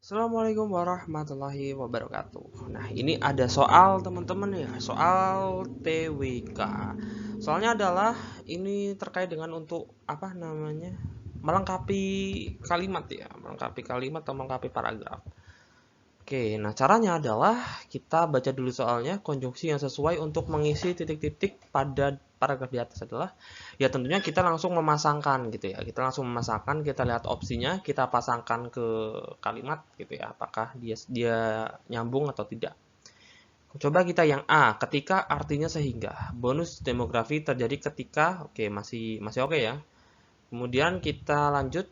Assalamualaikum warahmatullahi wabarakatuh. Nah, ini ada soal teman-teman ya, soal TWK. Soalnya adalah ini terkait dengan untuk apa namanya? Melengkapi kalimat ya, melengkapi kalimat atau melengkapi paragraf. Oke, nah caranya adalah kita baca dulu soalnya, konjungsi yang sesuai untuk mengisi titik-titik pada paragraf di atas adalah ya tentunya kita langsung memasangkan gitu ya. Kita langsung memasangkan, kita lihat opsinya, kita pasangkan ke kalimat gitu ya. Apakah dia nyambung atau tidak. Coba kita yang A, ketika artinya sehingga. Bonus demografi terjadi ketika, oke masih masih oke ya. Kemudian kita lanjut.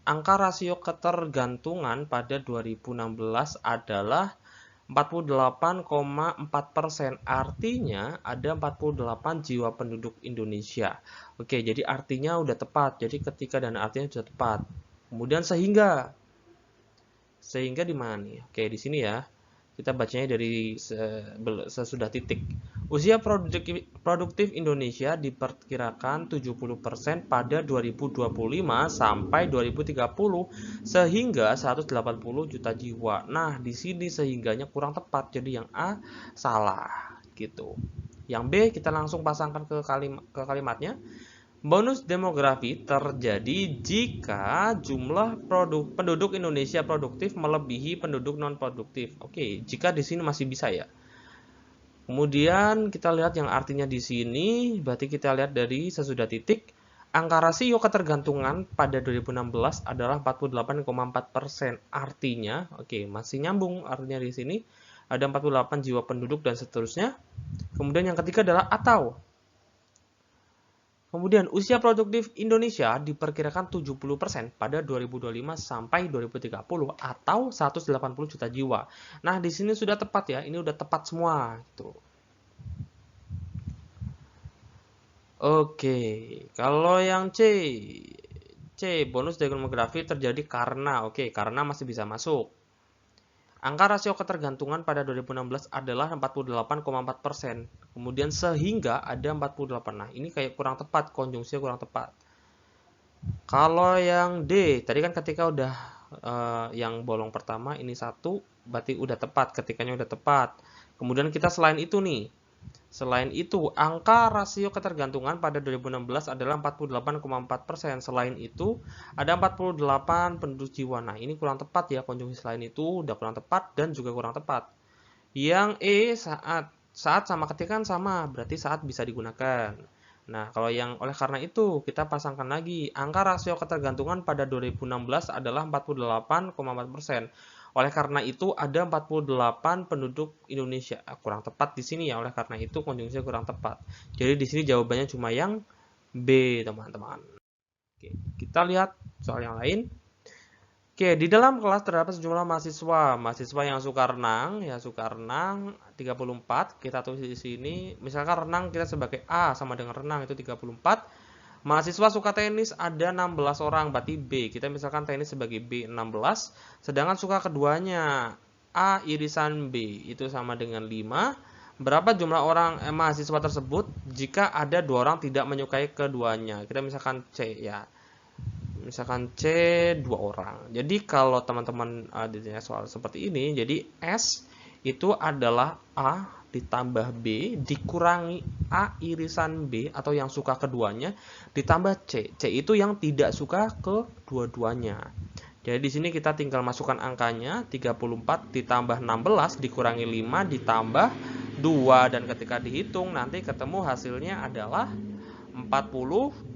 Angka rasio ketergantungan pada 2016 adalah 48,4%. Artinya ada 48 jiwa penduduk Indonesia. Oke, jadi artinya udah tepat. Jadi ketika dan artinya sudah tepat. Kemudian sehingga. Sehingga di mana nih? Oke, di sini ya. Kita bacanya dari sesudah titik. Usia produktif Indonesia diperkirakan 70% pada 2025 sampai 2030 sehingga 180 juta jiwa. Nah, di sini sehingganya kurang tepat. Jadi yang A salah gitu. Yang B kita langsung pasangkan ke kalimatnya. Bonus demografi terjadi jika jumlah penduduk Indonesia produktif melebihi penduduk non-produktif. Oke, jika di sini masih bisa ya. Kemudian kita lihat yang artinya di sini, berarti kita lihat dari sesudah titik, angka rasio ketergantungan pada 2016 adalah 48,4%. Artinya, oke, masih nyambung artinya di sini, ada 48 jiwa penduduk dan seterusnya. Kemudian yang ketiga adalah atau. Kemudian usia produktif Indonesia diperkirakan 70% pada 2025 sampai 2030 atau 180 juta jiwa. Nah, di sini sudah tepat ya. Ini udah tepat semua gitu. Oke, kalau yang C bonus demografi terjadi karena, oke, karena masih bisa masuk. Angka rasio ketergantungan pada 2016 adalah 48,4%. Kemudian sehingga ada 48. Nah, ini kayak kurang tepat, konjungsinya kurang tepat. Kalau yang D, tadi kan ketika udah yang bolong pertama ini satu, berarti udah tepat, ketikanya udah tepat. Kemudian kita selain itu nih, selain itu angka rasio ketergantungan pada 2016 adalah 48,4%. Selain itu ada 48 penduduk jiwa. Nah ini kurang tepat ya, konjungsi selain itu udah kurang tepat dan juga kurang tepat. Yang E saat sama ketika kan sama, berarti saat bisa digunakan. Nah, kalau yang oleh karena itu kita pasangkan lagi angka rasio ketergantungan pada 2016 adalah 48,4%. Oleh karena itu ada 48 penduduk Indonesia. Kurang tepat di sini ya, oleh karena itu konjungsinya kurang tepat. Jadi di sini jawabannya cuma yang B, teman-teman. Oke, kita lihat soal yang lain. Oke, di dalam kelas terdapat sejumlah mahasiswa yang suka renang, ya suka renang 34, kita tulis di sini. Misalkan renang kita sebagai A sama dengan renang itu 34. Mahasiswa suka tenis ada 16 orang, berarti B. Kita misalkan tenis sebagai B 16, sedangkan suka keduanya A irisan B itu sama dengan 5. Berapa jumlah orang mahasiswa tersebut jika ada dua orang tidak menyukai keduanya? Kita misalkan C ya. Misalkan C 2 orang. Jadi kalau teman-teman ditanya soal seperti ini, jadi S itu adalah A ditambah B dikurangi A irisan B atau yang suka keduanya ditambah C. C itu yang tidak suka kedua-duanya. Jadi di sini kita tinggal masukkan angkanya 34 ditambah 16 dikurangi 5 ditambah 2 dan ketika dihitung nanti ketemu hasilnya adalah 42.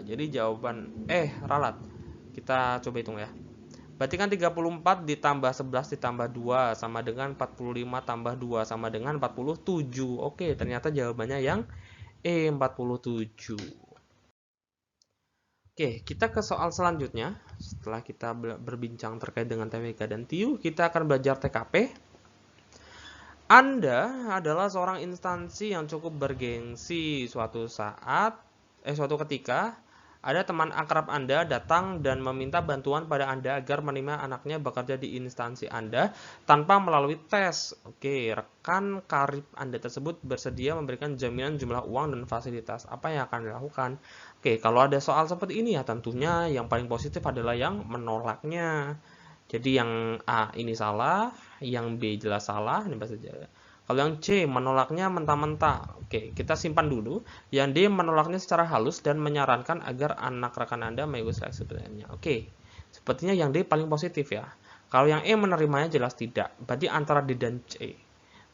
Jadi jawaban ralat. Kita coba hitung ya. Berarti kan 34 ditambah 11 ditambah 2 sama dengan 45 tambah 2 sama dengan 47. Oke, ternyata jawabannya yang E 47. Oke, kita ke soal selanjutnya. Setelah kita berbincang terkait dengan TWK dan TIU, kita akan belajar TKP. Anda adalah seorang instansi yang cukup bergengsi. Suatu ketika, ada teman akrab Anda datang dan meminta bantuan pada Anda agar menerima anaknya bekerja di instansi Anda tanpa melalui tes. Oke, rekan karib Anda tersebut bersedia memberikan jaminan jumlah uang dan fasilitas. Apa yang akan dilakukan? Oke, kalau ada soal seperti ini ya tentunya yang paling positif adalah yang menolaknya. Jadi yang A ini salah, yang B jelas salah, ini bahasa Jawa. Kalau yang C menolaknya mentah-mentah. Oke, kita simpan dulu. Yang D menolaknya secara halus dan menyarankan agar anak rekan Anda mengikuti seleksi PTN-nya. Oke, sepertinya yang D paling positif ya. Kalau yang E menerimanya jelas tidak. Berarti antara D dan C.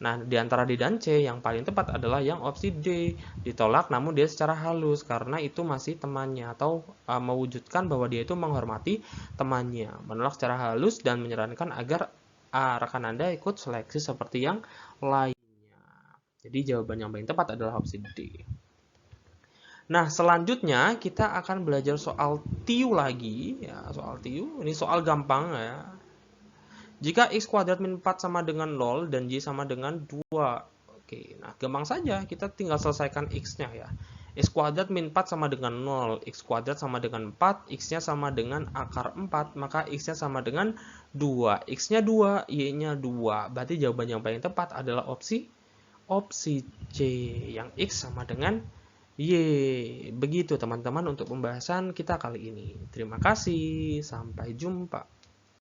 Nah, di antara D dan C yang paling tepat adalah yang opsi D, ditolak namun dia secara halus karena itu masih temannya atau mewujudkan bahwa dia itu menghormati temannya, menolak secara halus dan menyarankan agar rekan Anda ikut seleksi seperti yang lainnya. Jadi jawaban yang paling tepat adalah opsi D. Nah, selanjutnya kita akan belajar soal TIU lagi ya, soal TIU. Ini soal gampang ya. Jika x kuadrat min 4 sama dengan 0 dan y sama dengan 2. Oke, nah gampang saja. Kita tinggal selesaikan x-nya ya. X kuadrat min 4 sama dengan 0. X kuadrat sama dengan 4. X-nya sama dengan akar 4. Maka x-nya sama dengan 2. X-nya 2, y-nya 2. Berarti jawaban yang paling tepat adalah opsi C. Yang x sama dengan y. Begitu teman-teman untuk pembahasan kita kali ini. Terima kasih. Sampai jumpa.